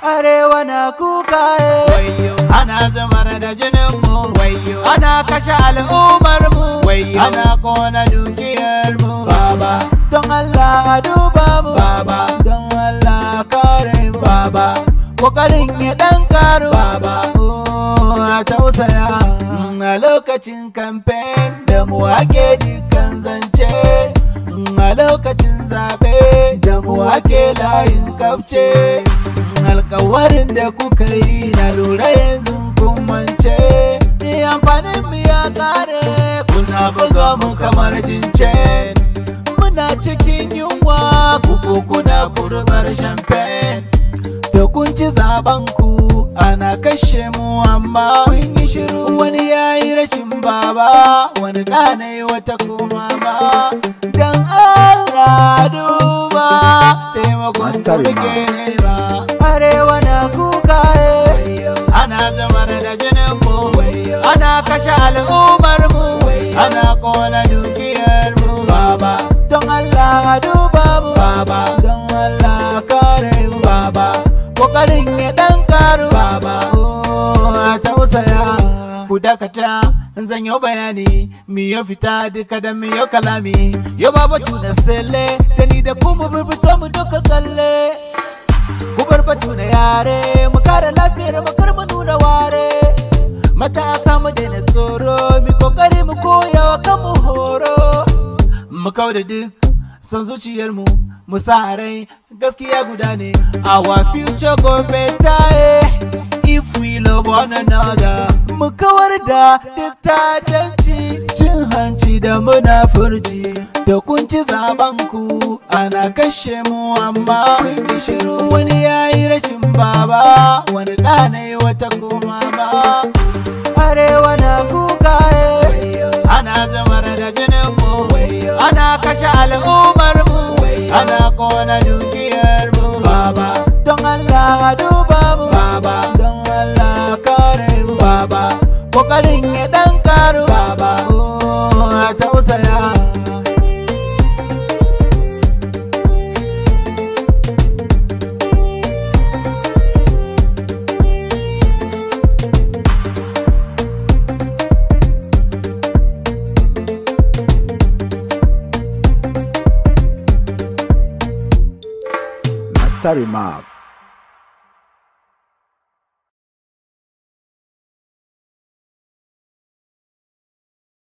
Arewa na kuka ana zubar da jinin mu, ana kashe al'ummar mu, ana kona dukiyar mu. Baba, don Allah a duba mu. Baba, don Allah kare mu. Baba, kokarin ya dan karu. Baba, a tausaya a lokacin kamfen da mu ake dukkan zance, a lokacin zabe da mu ake layin kafce. Alkawarin da kuka yi na lura yanzu kun mance, amfanin mu ya kare kuna buga mu kamar jince. Muna cikin yunwa kuku kuna kurbar champagne, da kun ci zaben ku ana kashe mu amma kun yi shiru. Wani yayi rashin baba, wani ɗanai wata kuma ba. Dan Allah duba taimakon ku muke nema. Arewa na kuka ana zubar da jinin mu, ana kashe al'ummar mu, ana kona dukiyar mu. Baba, don Allah duba mu. Baba, don Allah kare mu. Baba, kokarin ya dan karu. Baba, a tausaya ku dakata zan yi bayani. Mi ya fita duka da mi ya kalami. Yau baba tuna sele da ni da kuma burbuto mu duka tsalle. Ku bar batu na yare, mu kare lafiyar mu kar mu nuna ware. Matasa mu daina tsoro, mi kokari mu koya wa kanmu horo. Mu kauda duk san zuciyar mu, mu sa rai gaskiya guda ne. Our future go better if we love one another. Mu kawar da duk ta'addanci, cin hanci da munafurci. Da kun ci zaben ku ana kashe mu amma kun yi shiru. Wani yayi rashin baba, wani ɗanai wata kuma ba. Arewa na kuka ana zubar da jinin mu, ana kashe al'ummar mu, ana kona dukiyar mu. Baba, don Allah duba mu. Baba, don Allah kare mu. Baba, kokarin ya dan karu. Baba, a tausaya. Master Remark.